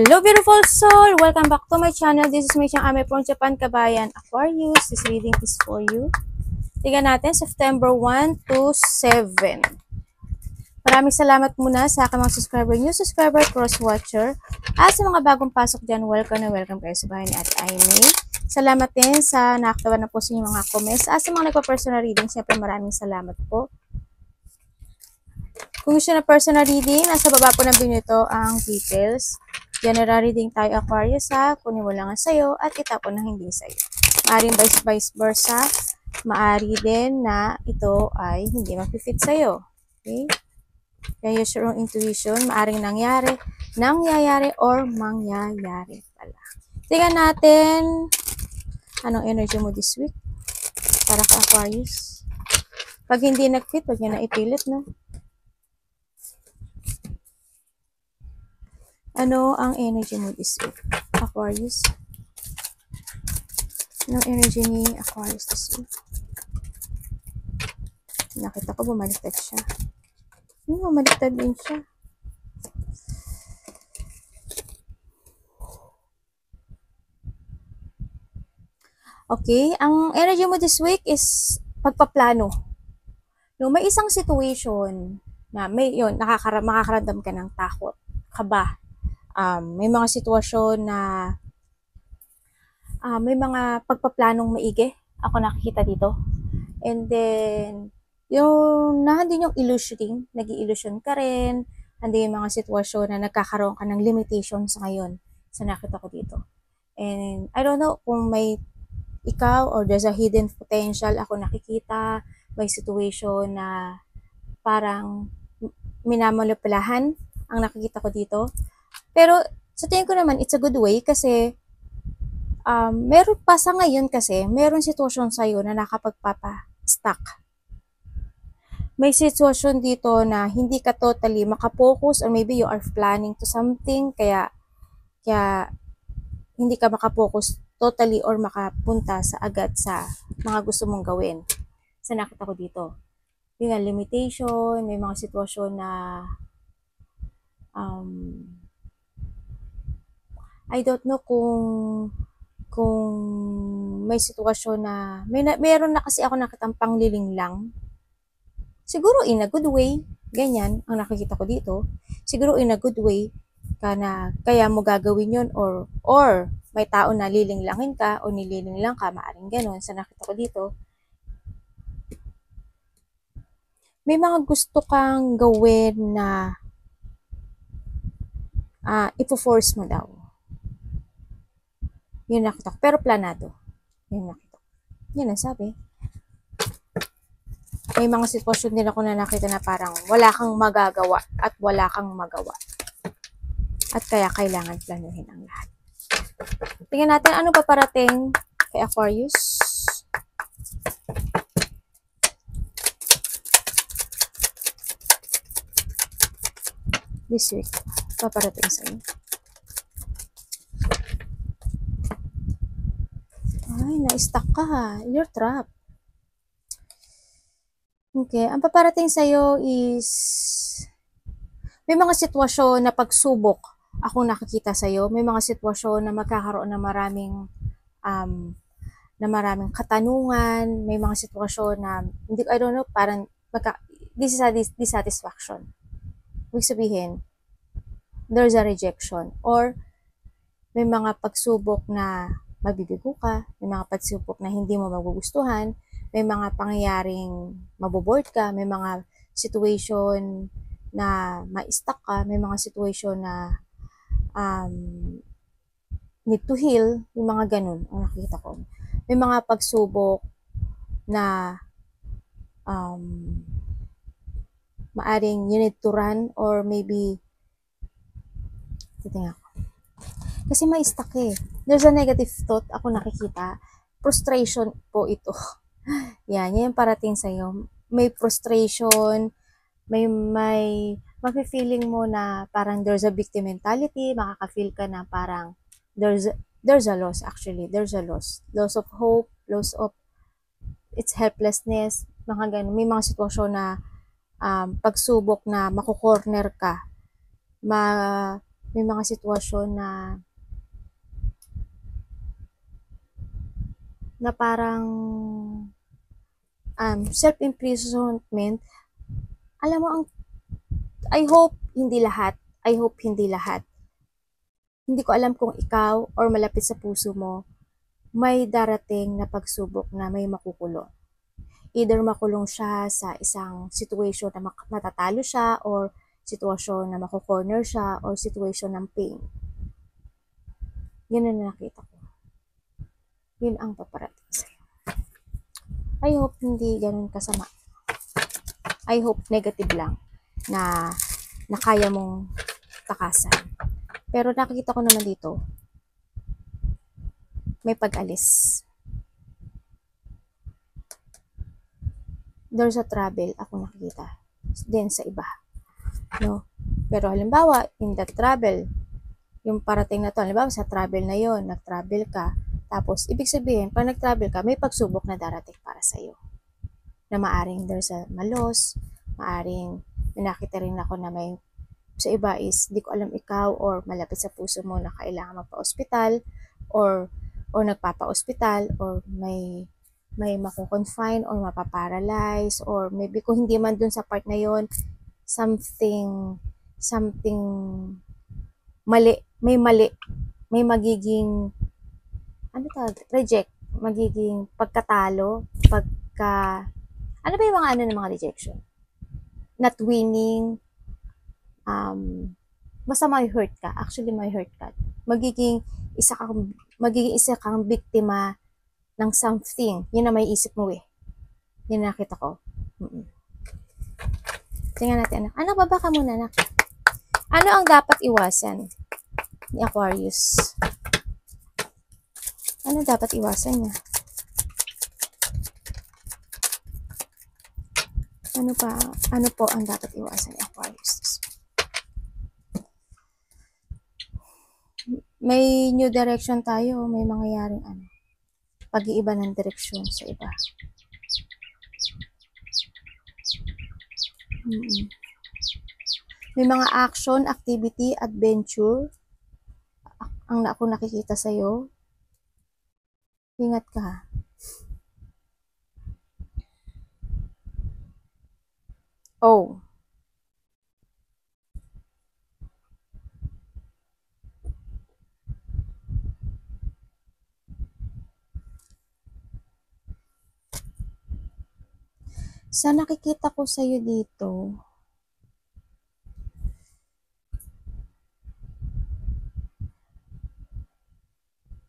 Hello beautiful soul! Welcome back to my channel. This is May Ame from Japan, Kabayan, Aquarius. This reading is for you. Tingnan natin, September 1 to 7. Maraming salamat muna sa aking mga subscriber, new subscriber, cross-watcher. At sa mga bagong pasok dyan, welcome na welcome kayo sa bahay ni Ate Aimee. Salamat din sa nakakatawa na po sa inyong mga comments. At sa mga nagpa-personal reading, siyempre maraming salamat po. Kung gusto na personal reading, nasa baba po ng video nito ang details. General reading tayo Aquarius ha, kunin mo lang ang sayo at itapon na hindi sayo. Maaring vice versa, maari din na ito ay hindi mag-fit sayo. Okay? Kaya use your own intuition, maaring nangyayari or mangyayari pala. Tingnan natin, anong energy mo this week para ka Aquarius. Pag hindi nag-fit, wag nyo na ipilit, no? Ano ang energy mo this week, Aquarius? Anong energy ni Aquarius this week? Nakita ko bumaliktad siya. Bumaliktad din siya. Okay, ang energy mo this week is pagpaplano. No, may isang situation na makakaramdam ka ng takot, kaba. May mga sitwasyon na may mga pagpaplanong maigi ako nakikita dito. And then, yung nandun yung illusioning, nag-i-illusion ka rin, nandun yung mga sitwasyon na nagkakaroon ka ng limitations ngayon sa nakita ko dito. And I don't know kung may ikaw or there's a hidden potential ako nakikita, may situation na parang minamanipulahan ang nakikita ko dito. Pero sa tingin ko naman, it's a good way kasi meron pa sa ngayon kasi, meron sitwasyon sa'yo na nakapagpapa-stuck. May sitwasyon dito na hindi ka totally makapokus or maybe you are planning to something kaya hindi ka makapokus totally or makapunta sa agad sa mga gusto mong gawin. Sa nakita ko dito. Yung limitation, may mga sitwasyon na I don't know kung may sitwasyon na meron na kasi ako nakitang pangliling lang. Siguro in a good way, ganyan ang nakikita ko dito. Siguro in a good way kaya mo gagawin yun or may tao na lilinglangin ka o nililinglang ka, maaring ganun sa nakita ko dito. May mga gusto kang gawin na ipo-force mo daw. Yun nakita ko. Pero planado. Yun nakita ko. Yun ang sabi. May mga sitwasyon din ako na nakita na parang wala kang magagawa at wala kang magawa. At kaya kailangan planuhin ang lahat. Tingnan natin ano pa parating kay Aquarius. This week. Paparating sa inyo. Ay, na-stuck ka ha. You're trapped. Okay, ang paparating sa'yo is may mga sitwasyon na pagsubok akong nakikita sa'yo. May mga sitwasyon na magkakaroon ng maraming katanungan. May mga sitwasyon na, I don't know, parang this is a dissatisfaction. Ibig sabihin, there's a rejection. Or may mga pagsubok na mabibigo ka, may mga pagsubok na hindi mo magugustuhan, may mga pangyayaring maboboard ka, may mga situation na ma-stuck ka, may mga situation na need to heal, yung mga ganun ang nakikita ko. May mga pagsubok na maaring you need to run or maybe titingnan ko. Kasi may stuck eh. There's a negative thought ako nakikita. Frustration po ito. Yan yung parating sa'yo. May frustration, may mafe-feeling mo na parang there's a victim mentality, makaka-feel ka na parang there's a loss actually. There's a loss. Loss of hope, loss of its helplessness, mga ganun. May mga sitwasyon na pagsubok na makukorner ka, may mga sitwasyon na parang self-imprisonment. Alam mo, I hope hindi lahat. I hope hindi lahat. Hindi ko alam kung ikaw or malapit sa puso mo, may darating na pagsubok na may makukulong. Either makulong siya sa isang situation na matatalo siya, or sitwasyon na mako-corner siya, or situation ng pain. Yun ang nakita ko. Yun ang paparating sa'yo. I hope hindi ganun kasama. I hope negative lang na kaya mong takasan. Pero nakikita ko naman dito, may pag-alis. There's a travel ako nakikita din sa iba. No? Pero halimbawa, in that travel, yung parating na to, halimbawa sa travel na yon, nag-travel ka, tapos ibig sabihin, pag nag-travel ka, may pagsubok na darating para sa'yo. Na maaring there's a malos, maaring nakita rin ako na may sa iba is, di ko alam ikaw or malapit sa puso mo na kailangan magpa-ospital or nagpapa-ospital or may mako-confine or mapaparalyze or maybe kung hindi man dun sa part na yon, something mali, may magiging reject, magiging pagkatalo, ano ba yung mga ng mga rejection? Not winning, basta may hurt ka. Actually, may hurt ka. Magiging isa kang biktima ng something. Yun na may isip mo eh. Yun nakita ko. Tingnan natin, anak. Anak, baba ka muna, anak. Ano ang dapat iwasan ni Aquarius? Ano dapat iwasan niya? Ano po ang dapat iwasan ni Aquarius? May new direction tayo, may mangyayaring pag-iiba ng direksyon sa iba. May mga action, activity, adventure ang ako nakikita sa'yo. Ingat ka. Oh. Sa nakikita ko sa'yo dito,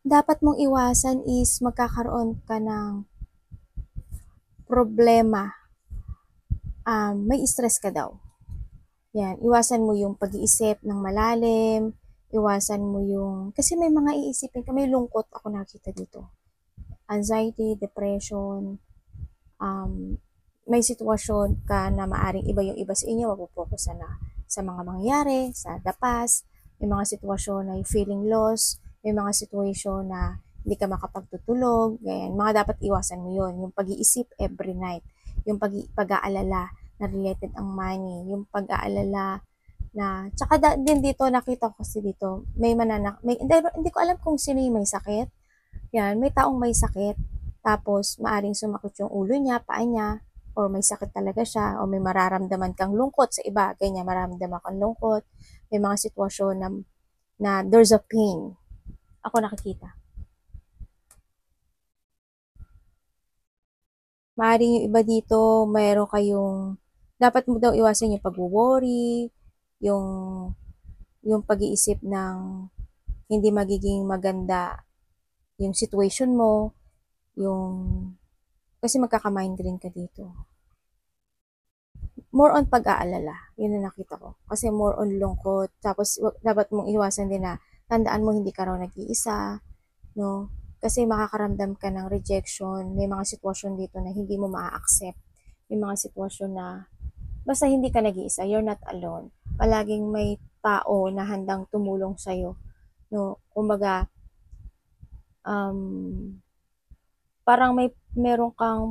dapat mong iwasan is magkakaroon ka ng problema. May stress ka daw. Yan, iwasan mo yung pag-iisip ng malalim, iwasan mo yung, kasi may mga iisipin ka, may lungkot ako nakita dito. Anxiety, depression, may sitwasyon ka na maaring iba yung iba sa inyo, mapupokus na sa mga mangyayari, sa the past, may mga sitwasyon na feeling loss, may mga sitwasyon na hindi ka makapagtutulog, ganyan. Mga dapat iwasan mo yun, yung pag-iisip every night, yung pag-aalala na related ang money, yung pag-aalala na, tsaka din dito, nakita ko kasi dito, hindi ko alam kung sino yung may sakit, yan, may taong may sakit, tapos maaring sumakit yung ulo niya, paa niya, or may sakit talaga siya, o may mararamdaman kang lungkot sa iba, ganyan, mararamdaman kang lungkot, may mga sitwasyon na there's a pain, ako nakikita. Maaring yung iba dito, mayroon kayong, dapat mo daw iwasan yung pag-worry, yung pag-iisip ng hindi magiging maganda yung situation mo, kasi magkaka-migraine ka dito. More on pag-aalala, yun na nakita ko. Kasi more on lungkot, tapos dapat mong iwasan din na, tandaan mo hindi ka raw nag-iisa, no? Kasi makakaramdam ka ng rejection, may mga sitwasyon dito na hindi mo maa-accept, may mga sitwasyon na, basta hindi ka nag-iisa, you're not alone. Palaging may tao na handang tumulong sa'yo, no? Kumbaga, parang meron kang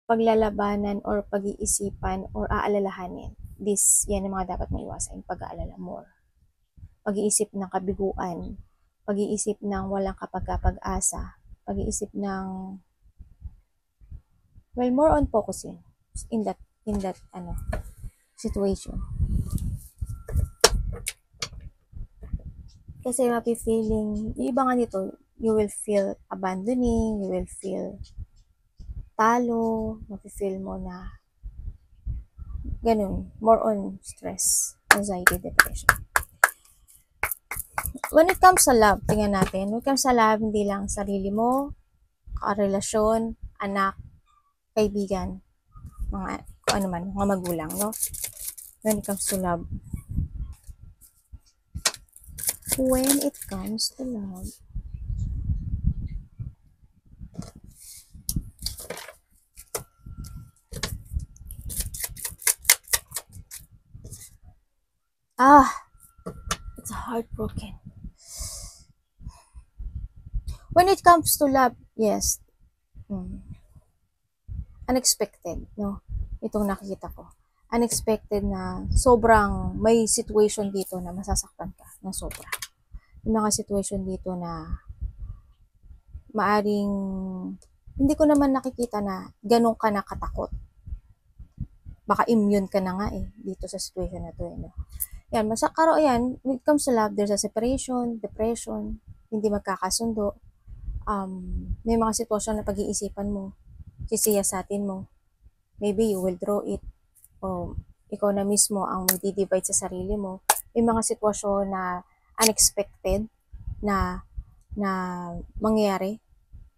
paglalabanan or pag-iisipan or aalalahanin. yan ang mga dapat mo iwasan. Pag-aalala more. Pag-iisip ng kabiguan. Pag-iisip ng walang kapag-asa. Pag-iisip ng, well, more on focusing in that situation. Kasi mapi-feeling, yung iba nga nito, you will feel abandoning, you will feel talo, mapi-feel mo na ganun, more on stress, anxiety, depression. When it comes sa love, tingnan natin, when it comes sa love, hindi lang sarili mo, karelasyon, anak, kaibigan, mga, kung ano man, mga magulang, no? When it comes to love. When it comes to love. It's heartbroken. When it comes to love, yes, unexpected, no? Itong nakikita ko. Unexpected na sobrang may situation dito na masasaktan ka na sobra. May mga situation dito na maaring hindi ko naman nakikita na ganun ka nakatakot. Baka immune ka na nga dito sa situation na to. No? Yan, yan, when it comes to love, there's a separation, depression, hindi magkakasundo. May mga sitwasyon na pag-iisipan mo, sisiyasatin mo, maybe you will draw it, o ikaw na mismo ang magdi-divide sa sarili mo. May mga sitwasyon na unexpected na mangyayari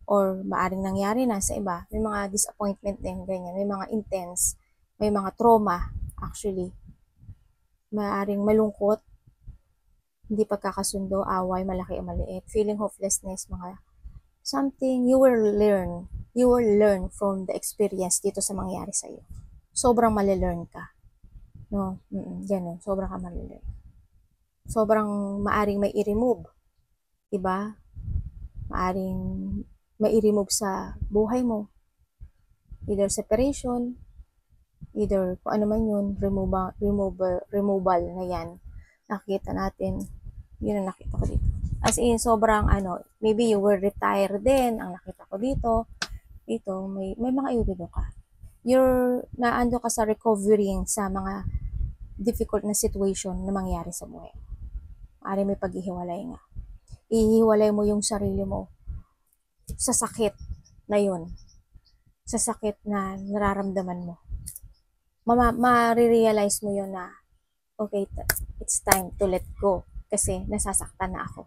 or maaring nangyari na sa iba. May mga disappointment din, ganyan. May mga intense, may mga trauma, actually. Maaring malungkot, hindi pagkakasundo, away, malaki o maliit, feeling hopelessness, mga something you will learn from the experience dito sa mangyari sa'yo. Sobrang malilearn ka. No? Ganun. Sobrang ka malilearn. Sobrang maaring may i-remove. Diba? Maaring may i-remove sa buhay mo. Either separation, either kung ano man yun, removal na yan. Nakita natin. Yun ang nakita ko dito. As in, sobrang maybe you will retire din. Ang nakita ko dito. Dito, may mga iubido ka. Naando ka sa recovering sa mga difficult na situation na mangyari sa buhay. Maaari may paghihiwalay nga. Ihiwalay mo yung sarili mo sa sakit na yun. Sa sakit na nararamdaman mo. Ma-realize mo yun na, okay, it's time to let go. Kasi nasasaktan na ako.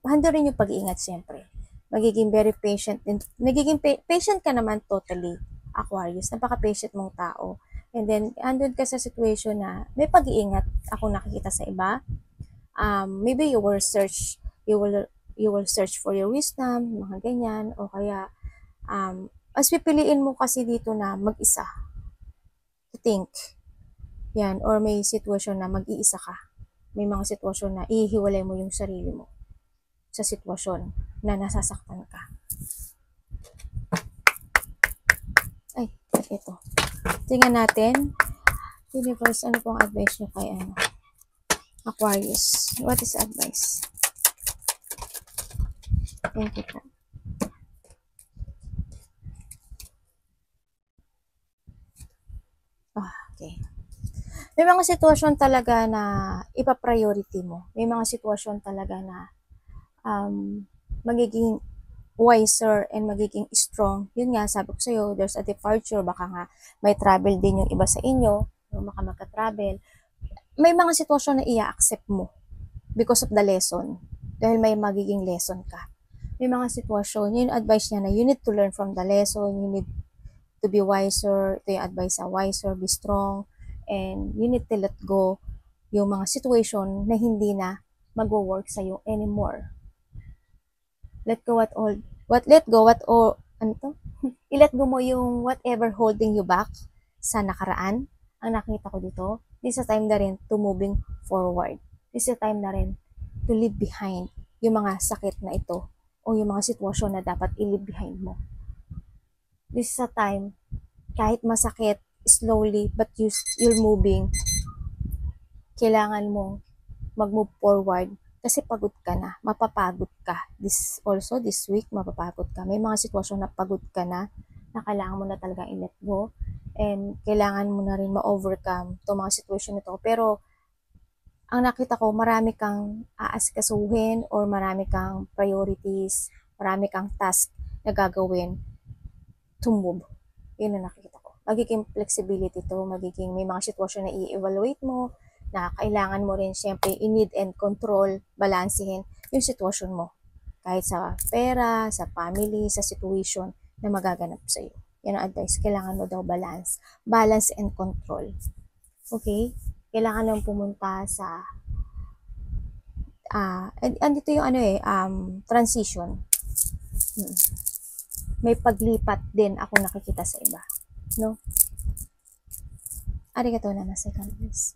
Handa rin yung pag-iingat siyempre. Magiging very patient. Nagiging patient ka naman totally, Aquarius. Napaka-patient mong tao. And then, andun ka sa situation na may pag-iingat ako nakikita sa iba. Maybe you will search for your wisdom, mga ganyan, o kaya, as pipiliin mo kasi dito na mag-isa, to think, yan, or may situation na mag-iisa ka, may mga sitwasyon na ihiwalay mo yung sarili mo sa sitwasyon na nasasaktan ka. Ay, ito. Tingnan natin, Universe, ano pong advice nyo kay Aquarius? What is advice? Thank you po. Okay. May mga sitwasyon talaga na ipa-priority mo. May mga sitwasyon talaga na magiging wiser and magiging strong. Yun nga, sabi ko sa'yo, there's a departure. Baka nga may travel din yung iba sa inyo. Baka magka-travel. May mga sitwasyon na i-accept mo because of the lesson. Dahil may magiging lesson ka. May mga sitwasyon, yun advice niya na you need to learn from the lesson. You need to be wiser. Ito yung advice sa wiser, be strong. And you need to let go yung mga situation na hindi na mag-work sa'yo anymore. Let go i-let go mo yung whatever holding you back sa nakaraan. Ang nakita ko dito, this is a time na rin to moving forward. This is a time na rin to leave behind yung mga sakit na ito o yung mga sitwasyon na dapat i-leave behind mo. This is a time, kahit masakit, slowly but you're moving, kailangan mo mag-move forward kasi pagod ka na, mapapagod ka. This week, mapapagod ka. May mga sitwasyon na pagod ka na kailangan mo na talaga i-let go and kailangan mo na rin ma-overcome itong mga sitwasyon nito. Pero, ang nakita ko, marami kang aasikasuhin or marami kang priorities, marami kang task na gagawin to move. Yun ang nakikita ko. Magiging flexibility to, magiging may mga sitwasyon na i-evaluate mo, na kailangan mo rin siyempre i-need and control, balansehin yung sitwasyon mo. Kahit sa pera, sa family, sa situation na magaganap sa iyo. Yan ang advice. Kailangan mo daw balance. Balance and control. Okay? Kailangan lang pumunta sa andito yung transition. May paglipat din ako nakikita sa iba. No? Arigatou namasay, guys.